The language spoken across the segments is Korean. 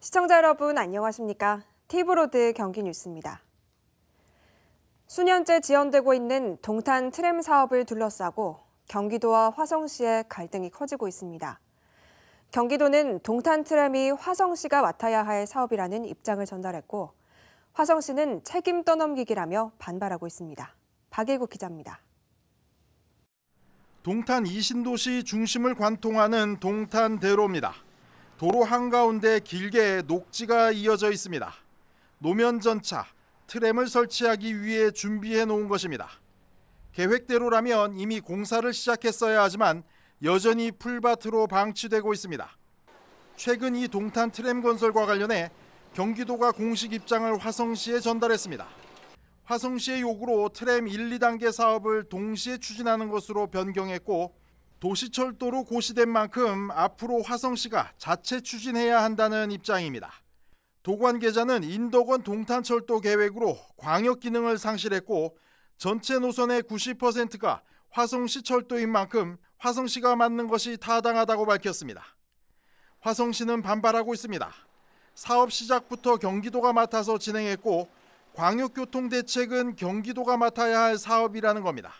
시청자 여러분 안녕하십니까? TV로드 경기 뉴스입니다. 수년째 지연되고 있는 동탄 트램 사업을 둘러싸고 경기도와 화성시의 갈등이 커지고 있습니다. 경기도는 동탄 트램이 화성시가 맡아야 할 사업이라는 입장을 전달했고 화성시는 책임 떠넘기기라며 반발하고 있습니다. 박일국 기자입니다. 동탄 이신도시 중심을 관통하는 동탄대로입니다. 도로 한가운데 길게 녹지가 이어져 있습니다. 노면 전차, 트램을 설치하기 위해 준비해 놓은 것입니다. 계획대로라면 이미 공사를 시작했어야 하지만 여전히 풀밭으로 방치되고 있습니다. 최근 이 동탄 트램 건설과 관련해 경기도가 공식 입장을 화성시에 전달했습니다. 화성시의 요구로 트램 1, 2단계 사업을 동시에 추진하는 것으로 변경했고 도시철도로 고시된 만큼 앞으로 화성시가 자체 추진해야 한다는 입장입니다. 도 관계자는 인덕원 동탄철도 계획으로 광역 기능을 상실했고 전체 노선의 90%가 화성시 철도인 만큼 화성시가 맡는 것이 타당하다고 밝혔습니다. 화성시는 반발하고 있습니다. 사업 시작부터 경기도가 맡아서 진행했고 광역교통대책은 경기도가 맡아야 할 사업이라는 겁니다.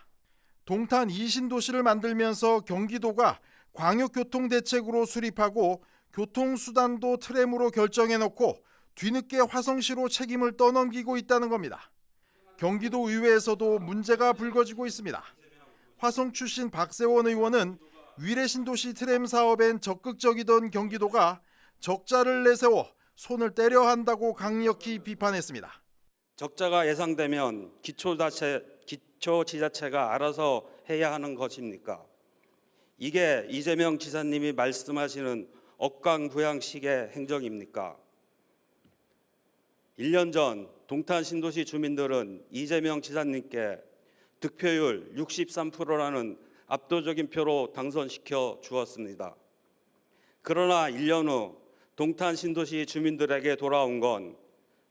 동탄 이신도시를 만들면서 경기도가 광역교통대책으로 수립하고 교통수단도 트램으로 결정해놓고 뒤늦게 화성시로 책임을 떠넘기고 있다는 겁니다. 경기도 의회에서도 문제가 불거지고 있습니다. 화성 출신 박세원 의원은 위례신도시 트램 사업엔 적극적이던 경기도가 적자를 내세워 손을 떼려 한다고 강력히 비판했습니다. 적자가 예상되면 기초지자체가 알아서 해야 하는 것입니까? 이게 이재명 지사님이 말씀하시는 억강부양식의 행정입니까? 1년 전 동탄 신도시 주민들은 이재명 지사님께 득표율 63%라는 압도적인 표로 당선시켜 주었습니다. 그러나 1년 후 동탄 신도시 주민들에게 돌아온 건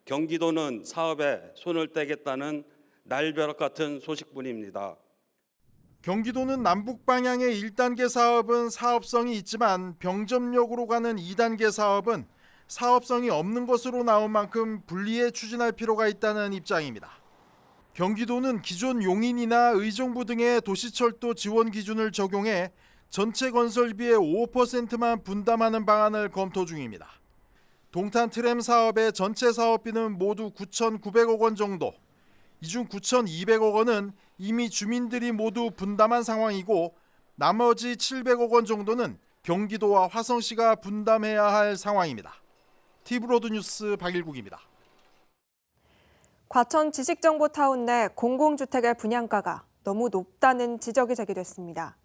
경기도는 사업에 손을 떼겠다는 날벼락 같은 소식뿐입니다. 경기도는 남북 방향의 1단계 사업은 사업성이 있지만 병점역으로 가는 2단계 사업은 사업성이 없는 것으로 나온 만큼 분리해 추진할 필요가 있다는 입장입니다. 경기도는 기존 용인이나 의정부 등의 도시철도 지원 기준을 적용해 전체 건설비의 5%만 분담하는 방안을 검토 중입니다. 동탄 트램 사업의 전체 사업비는 모두 9,900억 원 정도, 이 중 9,200억 원은 이미 주민들이 모두 분담한 상황이고 나머지 700억 원 정도는 경기도와 화성시가 분담해야 할 상황입니다. TV로드 뉴스 박일국입니다. 과천 지식정보타운 내 공공주택의 분양가가 너무 높다는 지적이 제기됐습니다.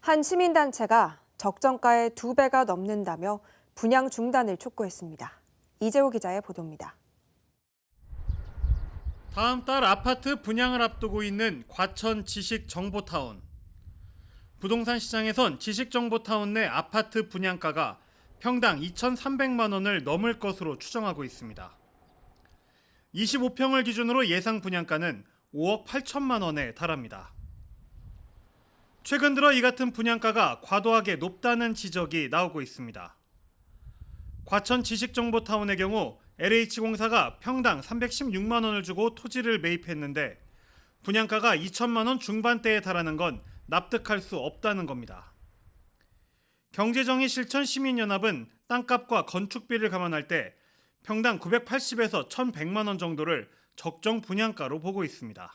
한 시민단체가 적정가의 2배가 넘는다며 분양 중단을 촉구했습니다. 이재호 기자의 보도입니다. 다음 달 아파트 분양을 앞두고 있는 과천 지식정보타운. 부동산 시장에선 지식정보타운 내 아파트 분양가가 평당 2,300만 원을 넘을 것으로 추정하고 있습니다. 25평을 기준으로 예상 분양가는 5억 8천만 원에 달합니다. 최근 들어 이 같은 분양가가 과도하게 높다는 지적이 나오고 있습니다. 과천 지식정보타운의 경우 LH공사가 평당 316만 원을 주고 토지를 매입했는데 분양가가 2천만 원 중반대에 달하는 건 납득할 수 없다는 겁니다. 경제정의 실천 시민연합은 땅값과 건축비를 감안할 때 평당 980에서 1,100만 원 정도를 적정 분양가로 보고 있습니다.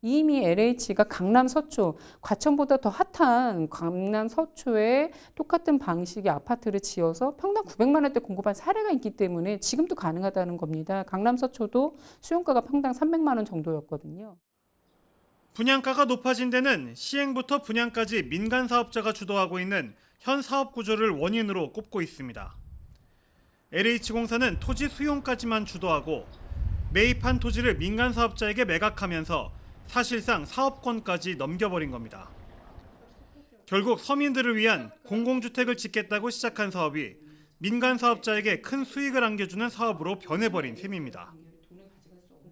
이미 LH가 강남 서초, 과천보다 더 핫한 강남 서초에 똑같은 방식의 아파트를 지어서 평당 900만 원대 공급한 사례가 있기 때문에 지금도 가능하다는 겁니다. 강남 서초도 수용가가 평당 300만 원 정도였거든요. 분양가가 높아진 데는 시행부터 분양까지 민간 사업자가 주도하고 있는 현 사업 구조를 원인으로 꼽고 있습니다. LH공사는 토지 수용까지만 주도하고 매입한 토지를 민간 사업자에게 매각하면서 사실상 사업권까지 넘겨버린 겁니다. 결국 서민들을 위한 공공주택을 짓겠다고 시작한 사업이 민간 사업자에게 큰 수익을 안겨주는 사업으로 변해버린 셈입니다.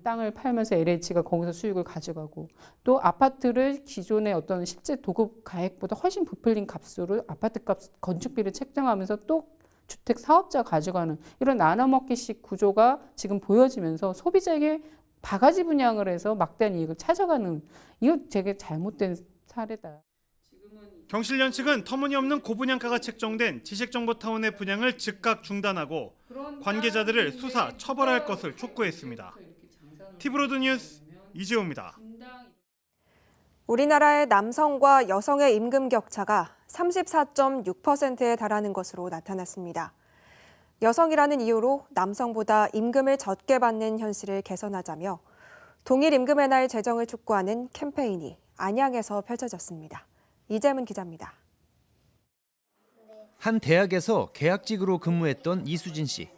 땅을 팔면서 LH가 거기서 수익을 가져가고 또 아파트를 기존의 어떤 실제 도급 가액보다 훨씬 부풀린 값으로 아파트 값, 건축비를 책정하면서 또 주택 사업자가 가져가는 이런 나눠먹기식 구조가 지금 보여지면서 소비자에게 바가지 분양을 해서 막대한 이익을 찾아가는 이거 되게 잘못된 사례다. 경실련 측은 터무니없는 고분양가가 책정된 지식정보타운의 분양을 즉각 중단하고 관계자들을 수사, 처벌할 것을 촉구했습니다. 티브로드 뉴스 이재호입니다. 우리나라의 남성과 여성의 임금 격차가 34.6%에 달하는 것으로 나타났습니다. 여성이라는 이유로 남성보다 임금을 적게 받는 현실을 개선하자며 동일 임금의 날 제정을 촉구하는 캠페인이 안양에서 펼쳐졌습니다. 이재문 기자입니다. 한 대학에서 계약직으로 근무했던 이수진 씨.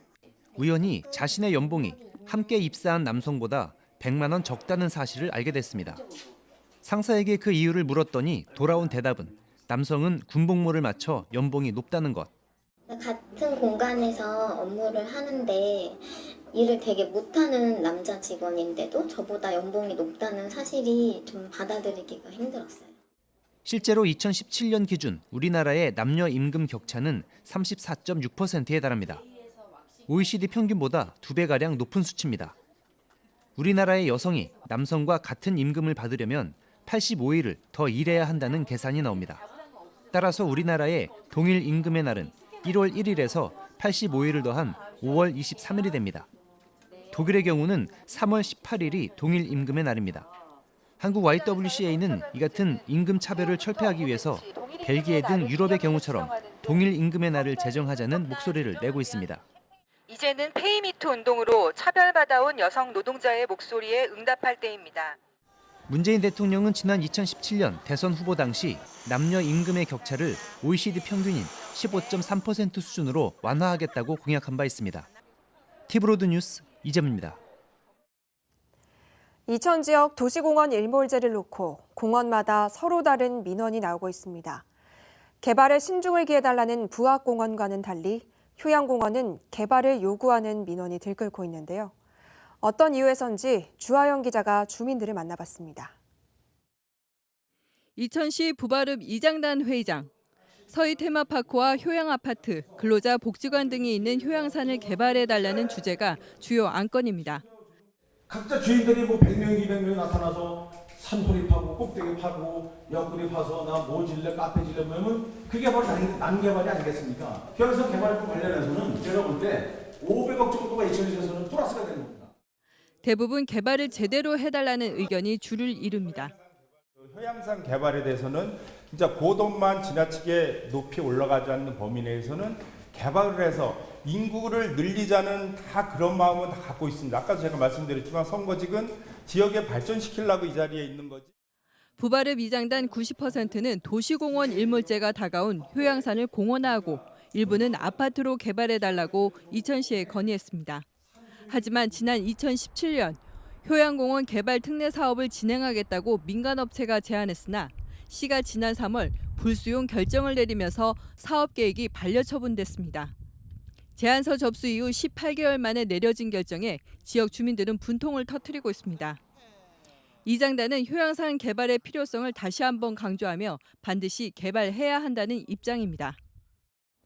우연히 자신의 연봉이 함께 입사한 남성보다 100만 원 적다는 사실을 알게 됐습니다. 상사에게 그 이유를 물었더니 돌아온 대답은 남성은 군복무를 마쳐 연봉이 높다는 것. 같은 공간에서 업무를 하는데 일을 되게 못하는 남자 직원인데도 저보다 연봉이 높다는 사실이 좀 받아들이기가 힘들었어요. 실제로 2017년 기준 우리나라의 남녀 임금 격차는 34.6%에 달합니다. OECD 평균보다 2배가량 높은 수치입니다. 우리나라의 여성이 남성과 같은 임금을 받으려면 85일을 더 일해야 한다는 계산이 나옵니다. 따라서 우리나라의 동일 임금의 날은 1월 1일에서 85일을 더한 5월 23일이 됩니다. 독일의 경우는 3월 18일이 동일 임금의 날입니다. 한국 YWCA는 이 같은 임금 차별을 철폐하기 위해서 벨기에 등 유럽의 경우처럼 동일 임금의 날을 제정하자는 목소리를 내고 있습니다. 이제는 페이미투 운동으로 차별받아온 여성 노동자의 목소리에 응답할 때입니다. 문재인 대통령은 지난 2017년 대선 후보 당시 남녀 임금의 격차를 OECD 평균인 15.3% 수준으로 완화하겠다고 공약한 바 있습니다. 티브로드 뉴스 이재문입니다. 이천 지역 도시공원 일몰제를 놓고 공원마다 서로 다른 민원이 나오고 있습니다. 개발에 신중을 기해달라는 부학공원과는 달리 효양공원은 개발을 요구하는 민원이 들끓고 있는데요. 어떤 이유에선지 주하영 기자가 주민들을 만나봤습니다. 이천시 부바릅 이장단 회의장. 서희 테마파크와 효양아파트, 근로자 복지관 등이 있는 효양산을 개발해달라는 주제가 주요 안건입니다. 각자 주인들이 뭐 100명, 200명 나타나서 산호리 파고 꼭대기 파고 옆구리 파서 나 뭐 질래 카페 질래 그러면 그게 바로 난개발이 아니겠습니까? 그래서 개발과 관련해서는 제가 볼 때 500억 정도가 이천시에서는 플러스가 되는 겁니다. 대부분 개발을 제대로 해달라는 의견이 주를 이룹니다. 효양산 개발에 대해서는 진짜 고도만 지나치게 높이 올라가지 않는 범위 내에서는 개발을 해서 인구를 늘리자는 다 그런 마음은 다 갖고 있습니다. 아까도 제가 말씀드렸지만 선거직은 지역에 발전시키려고 이 자리에 있는 거지. 부바릅 이장단 90%는 도시공원 일몰제가 다가온 효양산을 공원화하고 일부는 아파트로 개발해달라고 이천시에 건의했습니다. 하지만 지난 2017년 효양공원 개발 특례 사업을 진행하겠다고 민간업체가 제안했으나 시가 지난 3월 불수용 결정을 내리면서 사업 계획이 반려처분됐습니다. 제안서 접수 이후 18개월 만에 내려진 결정에 지역 주민들은 분통을 터뜨리고 있습니다. 이 장단은 효양산 개발의 필요성을 다시 한번 강조하며 반드시 개발해야 한다는 입장입니다.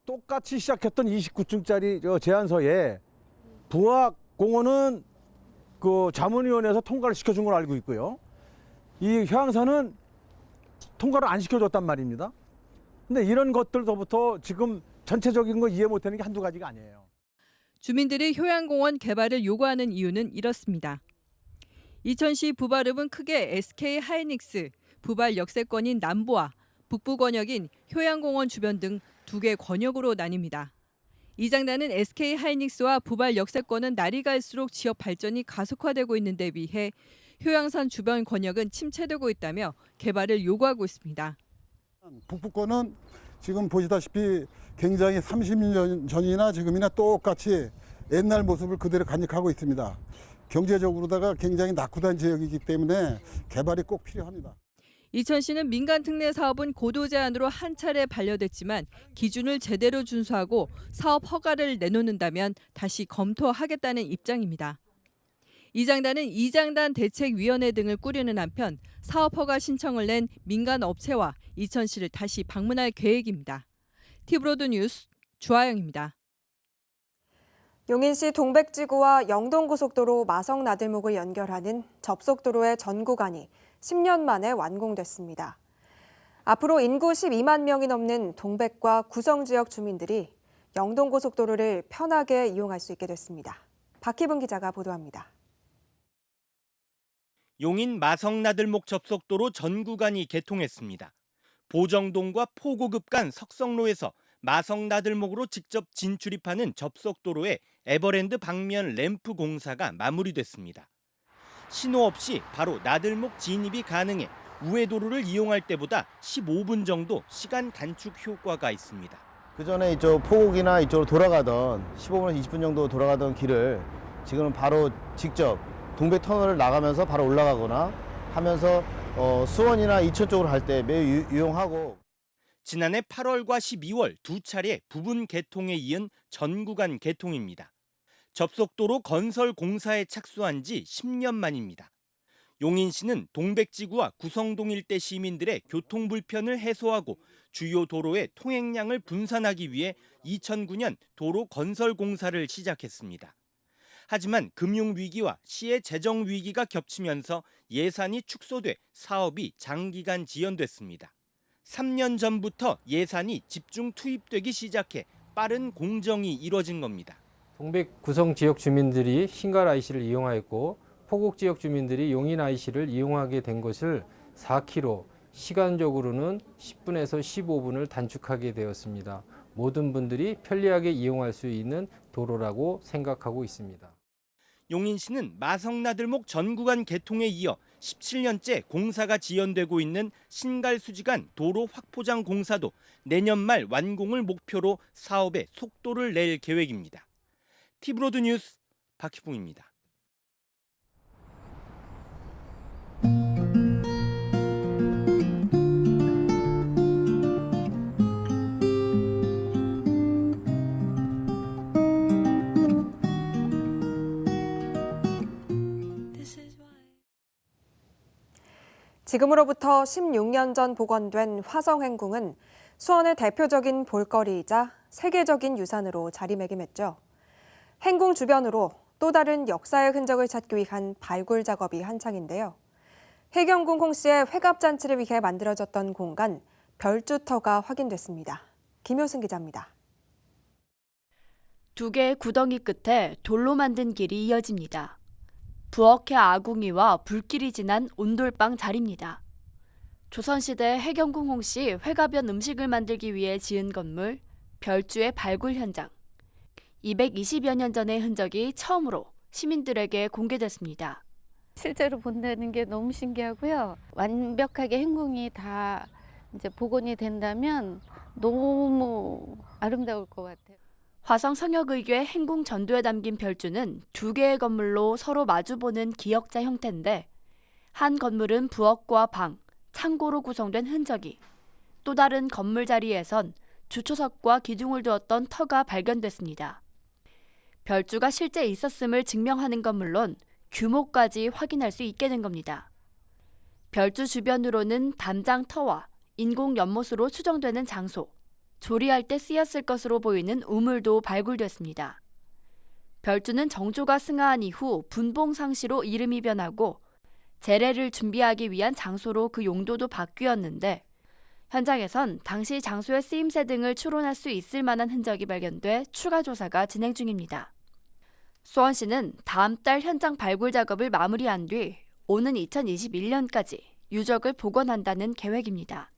똑같이 시작했던 29층짜리 제안서에 부학공원은 그 자문위원회에서 통과를 시켜준 걸 알고 있고요. 이 효양산은 통과를 안 시켜줬단 말입니다. 근데 이런 것들로부터 지금 전체적인 거 이해 못하는 게 한두 가지가 아니에요. 주민들이 효양공원 개발을 요구하는 이유는 이렇습니다. 이천시 부바릅은 크게 SK 하이닉스, 부발 역세권인 남부와 북부 권역인 효양공원 주변 등 두 개 권역으로 나뉩니다. 이 장단은 SK 하이닉스와 부발 역세권은 날이 갈수록 지역 발전이 가속화되고 있는 데 비해 효양산 주변 권역은 침체되고 있다며 개발을 요구하고 있습니다. 북부권은 지금 보시다시피 굉장히 30년 전이나 지금이나 똑같이 옛날 모습을 그대로 간직하고 있습니다. 경제적으로다가 굉장히 낙후된 지역이기 때문에 개발이 꼭 필요합니다. 이천시는 민간 특례 사업은 고도 제한으로 한 차례 반려됐지만 기준을 제대로 준수하고 사업 허가를 내놓는다면 다시 검토하겠다는 입장입니다. 이 장단은 이장단 대책위원회 등을 꾸리는 한편 사업 허가 신청을 낸 민간 업체와 이천시를 다시 방문할 계획입니다. 티브로드 뉴스 주하영입니다. 용인시 동백지구와 영동고속도로 마성나들목을 연결하는 접속도로의 전 구간이 10년 만에 완공됐습니다. 앞으로 인구 12만 명이 넘는 동백과 구성 지역 주민들이 영동고속도로를 편하게 이용할 수 있게 됐습니다. 박희분 기자가 보도합니다. 용인 마성나들목 접속도로 전 구간이 개통했습니다. 보정동과 포고급 간 석성로에서 마성나들목으로 직접 진출입하는 접속도로에 에버랜드 방면 램프 공사가 마무리됐습니다. 신호 없이 바로 나들목 진입이 가능해 우회도로를 이용할 때보다 15분 정도 시간 단축 효과가 있습니다. 그전에 이쪽 포곡이나 이쪽으로 돌아가던 15분에서 20분 정도 돌아가던 길을 지금은 바로 직접 동백 터널을 나가면서 바로 올라가거나 하면서 수원이나 이천 쪽으로 갈 때 매우 유용하고. 지난해 8월과 12월 두 차례 부분 개통에 이은 전 구간 개통입니다. 접속도로 건설 공사에 착수한 지 10년 만입니다. 용인시는 동백지구와 구성동 일대 시민들의 교통 불편을 해소하고 주요 도로의 통행량을 분산하기 위해 2009년 도로 건설 공사를 시작했습니다. 하지만 금융위기와 시의 재정위기가 겹치면서 예산이 축소돼 사업이 장기간 지연됐습니다. 3년 전부터 예산이 집중 투입되기 시작해 빠른 공정이 이뤄진 겁니다. 동백 구성 지역 주민들이 신갈 IC를 이용하였고 포곡 지역 주민들이 용인 IC를 이용하게 된 것을 4km, 시간적으로는 10분에서 15분을 단축하게 되었습니다. 모든 분들이 편리하게 이용할 수 있는 도로라고 생각하고 있습니다. 용인시는 마성나들목 전 구간 개통에 이어 17년째 공사가 지연되고 있는 신갈수지간 도로 확포장 공사도 내년 말 완공을 목표로 사업에 속도를 낼 계획입니다. 티브로드 뉴스 박희봉입니다. 지금으로부터 16년 전 복원된 화성행궁은 수원의 대표적인 볼거리이자 세계적인 유산으로 자리매김했죠. 행궁 주변으로 또 다른 역사의 흔적을 찾기 위한 발굴 작업이 한창인데요. 해경궁 홍씨의 회갑잔치를 위해 만들어졌던 공간 별주터가 확인됐습니다. 김효승 기자입니다. 두 개의 구덩이 끝에 돌로 만든 길이 이어집니다. 부엌의 아궁이와 불길이 진한 온돌방 자리입니다. 조선시대 해경궁 홍씨 회가변 음식을 만들기 위해 지은 건물 별주의 발굴 현장. 220여 년 전의 흔적이 처음으로 시민들에게 공개됐습니다. 실제로 본다는 게 너무 신기하고요. 완벽하게 행궁이 다 이제 복원이 된다면 너무 아름다울 것 같아요. 화성 성역의궤 행궁 전도에 담긴 별주는 두 개의 건물로 서로 마주보는 기역자 형태인데 한 건물은 부엌과 방, 창고로 구성된 흔적이, 또 다른 건물 자리에선 주초석과 기둥을 두었던 터가 발견됐습니다. 별주가 실제 있었음을 증명하는 건 물론 규모까지 확인할 수 있게 된 겁니다. 별주 주변으로는 담장터와 인공 연못으로 추정되는 장소, 조리할 때 쓰였을 것으로 보이는 우물도 발굴됐습니다. 별주는 정조가 승하한 이후 분봉상시로 이름이 변하고 제례를 준비하기 위한 장소로 그 용도도 바뀌었는데 현장에선 당시 장소의 쓰임새 등을 추론할 수 있을 만한 흔적이 발견돼 추가 조사가 진행 중입니다. 수원시는 다음 달 현장 발굴 작업을 마무리한 뒤 오는 2021년까지 유적을 복원한다는 계획입니다.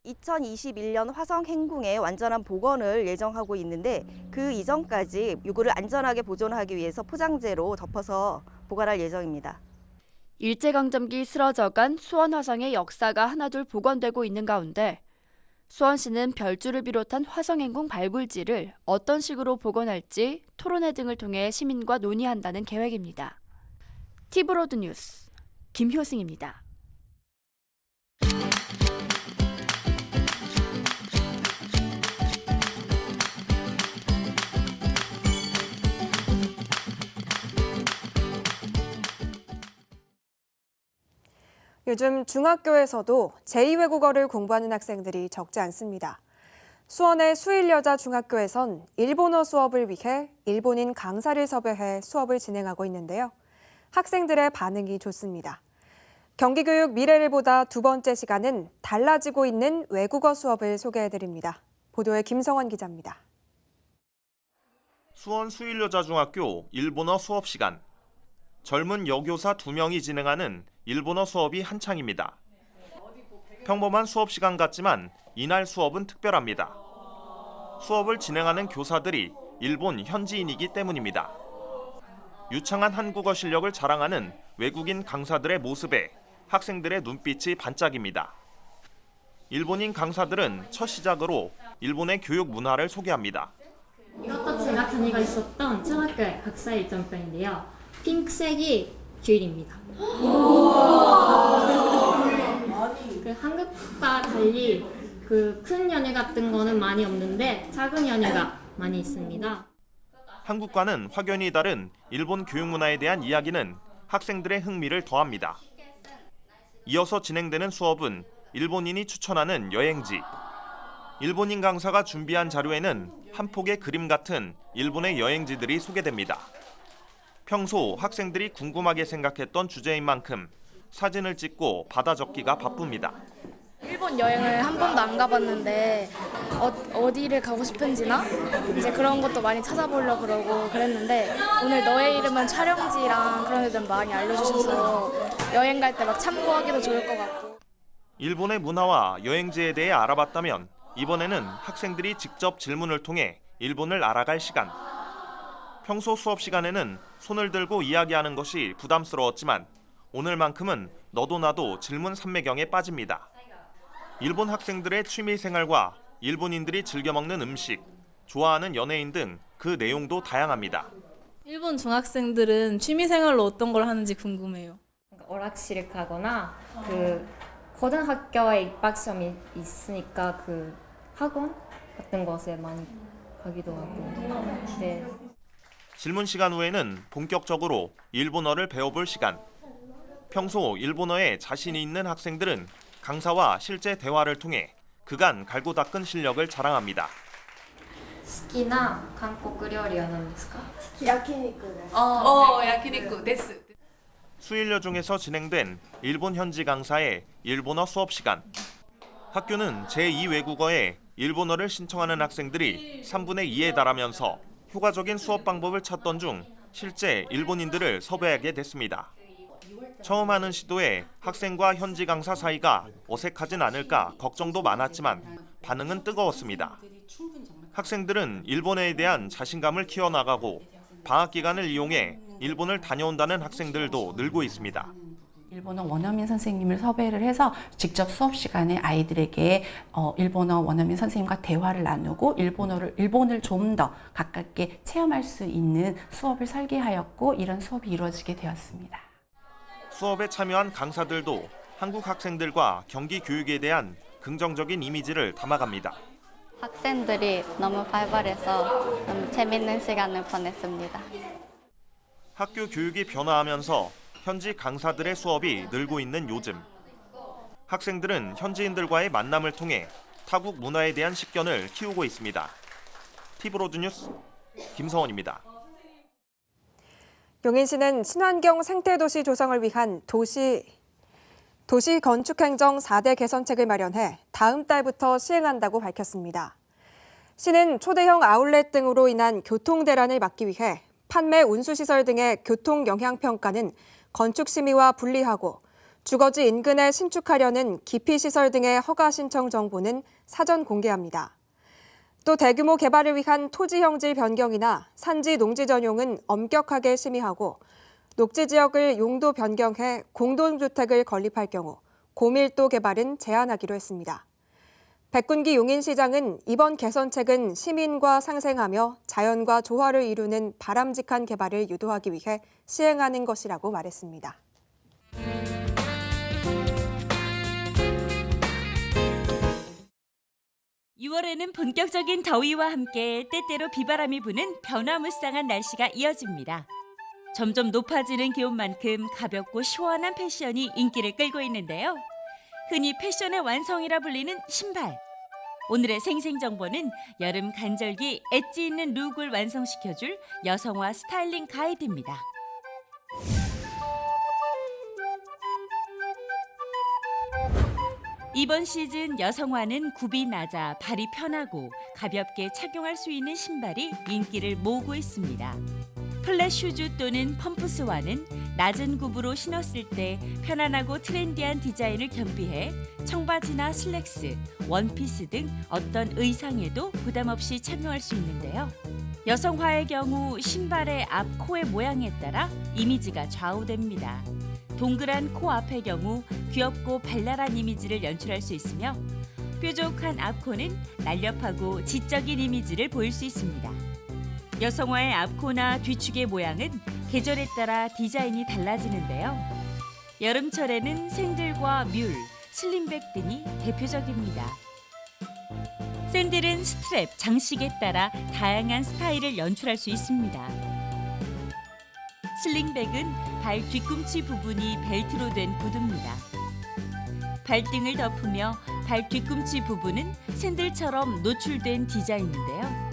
2021년 화성 행궁의 완전한 복원을 예정하고 있는데 그 이전까지 이거를 안전하게 보존하기 위해서 포장재로 덮어서 보관할 예정입니다. 일제강점기 쓰러져간 수원 화성의 역사가 하나둘 복원되고 있는 가운데 수원시는 별주를 비롯한 화성행궁 발굴지를 어떤 식으로 복원할지 토론회 등을 통해 시민과 논의한다는 계획입니다. 티브로드 뉴스 김효승입니다. 요즘 중학교에서도 제2외국어를 공부하는 학생들이 적지 않습니다. 수원의 수일여자중학교에선 일본어 수업을 위해 일본인 강사를 섭외해 수업을 진행하고 있는데요. 학생들의 반응이 좋습니다. 경기교육 미래를 보다 두 번째 시간은 달라지고 있는 외국어 수업을 소개해드립니다. 보도에 김성원 기자입니다. 수원 수일여자중학교 일본어 수업 시간. 젊은 여교사 2명이 진행하는 일본어 수업이 한창입니다. 평범한 수업 시간 같지만 이날 수업은 특별합니다. 수업을 진행하는 교사들이 일본 현지인이기 때문입니다. 유창한 한국어 실력을 자랑하는 외국인 강사들의 모습에 학생들의 눈빛이 반짝입니다. 일본인 강사들은 첫 시작으로 일본의 교육 문화를 소개합니다. 이것도 제가 다니고 있었던 중학교의 학사 일정편인데요. 핑크색이 귤입니다. 그 한국과 달리 그 큰 연유 같은 거는 많이 없는데 작은 연유가 많이 있습니다. 한국과는 확연히 다른 일본 교육 문화에 대한 이야기는 학생들의 흥미를 더합니다. 이어서 진행되는 수업은 일본인이 추천하는 여행지. 일본인 강사가 준비한 자료에는 한 폭의 그림 같은 일본의 여행지들이 소개됩니다. 평소 학생들이 궁금하게 생각했던 주제인 만큼 사진을 찍고 받아 적기가 바쁩니다. 일본 여행을 한 번도 안 가봤는데 어디를 가고 싶은지나 이제 그런 것도 많이 찾아보려고 그러고 그랬는데 오늘 너의 이름은 촬영지랑 그런 데들 많이 알려주셔서 여행 갈 때 막 참고하기도 좋을 것 같고. 일본의 문화와 여행지에 대해 알아봤다면 이번에는 학생들이 직접 질문을 통해 일본을 알아갈 시간. 평소 수업 시간에는 손을 들고 이야기하는 것이 부담스러웠지만 오늘만큼은 너도 나도 질문 산매경에 빠집니다. 일본 학생들의 취미 생활과 일본인들이 즐겨 먹는 음식, 좋아하는 연예인 등 그 내용도 다양합니다. 일본 중학생들은 취미 생활로 어떤 걸 하는지 궁금해요. 오락실을 가거나 그 고등학교에 입학 시험이 있으니까 그 학원 같은 곳에 많이 가기도 하고. 네. 질문 시간 후에는 본격적으로 일본어를 배워볼 시간. 평소 일본어에 자신이 있는 학생들은 강사와 실제 대화를 통해 그간 갈고 닦은 실력을 자랑합니다. 好きな韓国料理は何ですか? 야키니쿠です. 야키니쿠です. 수일여중에서 진행된 일본 현지 강사의 일본어 수업 시간. 학교는 제2외국어에 일본어를 신청하는 학생들이 3분의 2에 달하면서 효과적인 수업 방법을 찾던 중 실제 일본인들을 섭외하게 됐습니다. 처음 하는 시도에 학생과 현지 강사 사이가 어색하진 않을까 걱정도 많았지만 반응은 뜨거웠습니다. 학생들은 일본어에 대한 자신감을 키워나가고 방학 기간을 이용해 일본을 다녀온다는 학생들도 늘고 있습니다. 일본어 원어민 선생님을 섭외를 해서 직접 수업 시간에 아이들에게 일본어 원어민 선생님과 대화를 나누고 일본을 좀 더 가깝게 체험할 수 있는 수업을 설계하였고 이런 수업이 이루어지게 되었습니다. 수업에 참여한 강사들도 한국 학생들과 경기 교육에 대한 긍정적인 이미지를 담아갑니다. 학생들이 너무 활발해서 너무 재밌는 시간을 보냈습니다. 학교 교육이 변화하면서 현지 강사들의 수업이 늘고 있는 요즘. 학생들은 현지인들과의 만남을 통해 타국 문화에 대한 식견을 키우고 있습니다. 티브로드 뉴스 김서원입니다. 용인시는 친환경 생태도시 조성을 위한 도시 건축행정 4대 개선책을 마련해 다음 달부터 시행한다고 밝혔습니다. 시는 초대형 아울렛 등으로 인한 교통 대란을 막기 위해 판매 운수시설 등의 교통 영향평가는 건축심의와 분리하고 주거지 인근에 신축하려는 기피시설 등의 허가 신청 정보는 사전 공개합니다. 또 대규모 개발을 위한 토지 형질 변경이나 산지 농지 전용은 엄격하게 심의하고 녹지 지역을 용도 변경해 공동주택을 건립할 경우 고밀도 개발은 제한하기로 했습니다. 백군기 용인시장은 이번 개선책은 시민과 상생하며 자연과 조화를 이루는 바람직한 개발을 유도하기 위해 시행하는 것이라고 말했습니다. 6월에는 본격적인 더위와 함께 때때로 비바람이 부는 변화무쌍한 날씨가 이어집니다. 점점 높아지는 기온만큼 가볍고 시원한 패션이 인기를 끌고 있는데요. 흔히 패션의 완성이라 불리는 신발. 오늘의 생생정보는 여름 간절기 엣지 있는 룩을 완성시켜줄 여성화 스타일링 가이드입니다. 이번 시즌 여성화는 굽이 낮아 발이 편하고 가볍게 착용할 수 있는 신발이 인기를 모으고 있습니다. 플랫 슈즈 또는 펌프스화는 낮은 굽으로 신었을 때 편안하고 트렌디한 디자인을 겸비해 청바지나 슬랙스, 원피스 등 어떤 의상에도 부담 없이 착용할 수 있는데요. 여성화의 경우 신발의 앞 코의 모양에 따라 이미지가 좌우됩니다. 동그란 코 앞의 경우 귀엽고 발랄한 이미지를 연출할 수 있으며 뾰족한 앞코는 날렵하고 지적인 이미지를 보일 수 있습니다. 여성화의 앞코나 뒤축의 모양은 계절에 따라 디자인이 달라지는데요. 여름철에는 샌들과 뮬, 슬림백 등이 대표적입니다. 샌들은 스트랩, 장식에 따라 다양한 스타일을 연출할 수 있습니다. 슬링백은 발 뒤꿈치 부분이 벨트로 된 구두입니다. 발등을 덮으며 발 뒤꿈치 부분은 샌들처럼 노출된 디자인인데요.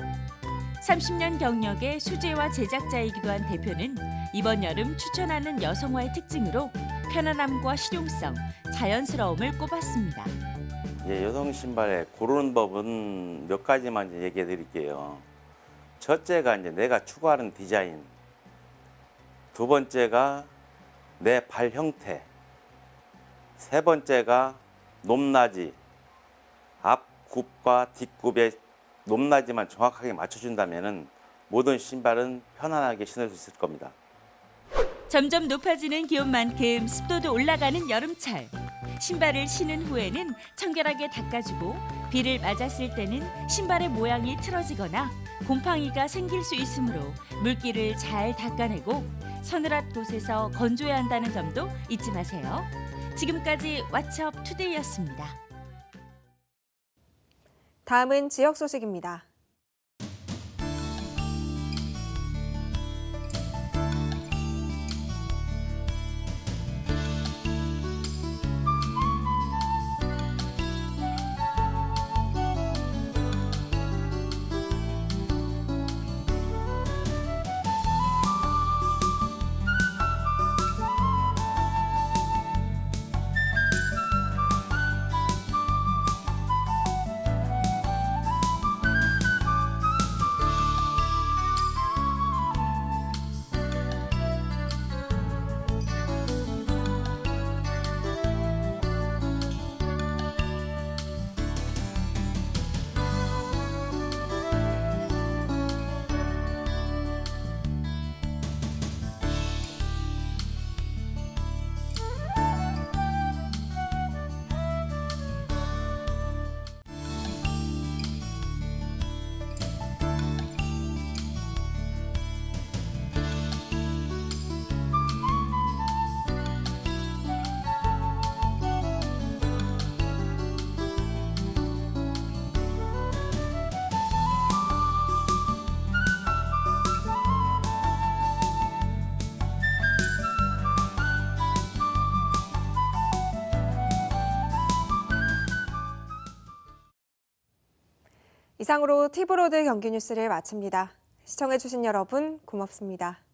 30년 경력의 수제화 제작자이기도 한 대표는 이번 여름 추천하는 여성화의 특징으로 편안함과 실용성, 자연스러움을 꼽았습니다. 여성 신발에 고르는 법은 몇 가지만 이제 얘기해 드릴게요. 첫째가 이제 내가 추구하는 디자인. 두 번째가 내 발 형태. 세 번째가 높낮이. 앞굽과 뒷굽의 높낮이만 정확하게 맞춰준다면 모든 신발은 편안하게 신을 수 있을 겁니다. 점점 높아지는 기온만큼 습도도 올라가는 여름철. 신발을 신은 후에는 청결하게 닦아주고 비를 맞았을 때는 신발의 모양이 틀어지거나 곰팡이가 생길 수 있으므로 물기를 잘 닦아내고 서늘한 곳에서 건조해야 한다는 점도 잊지 마세요. 지금까지 왓츠업 투데이였습니다. 다음은 지역 소식입니다. 이상으로 티브로드 경기 뉴스를 마칩니다. 시청해주신 여러분 고맙습니다.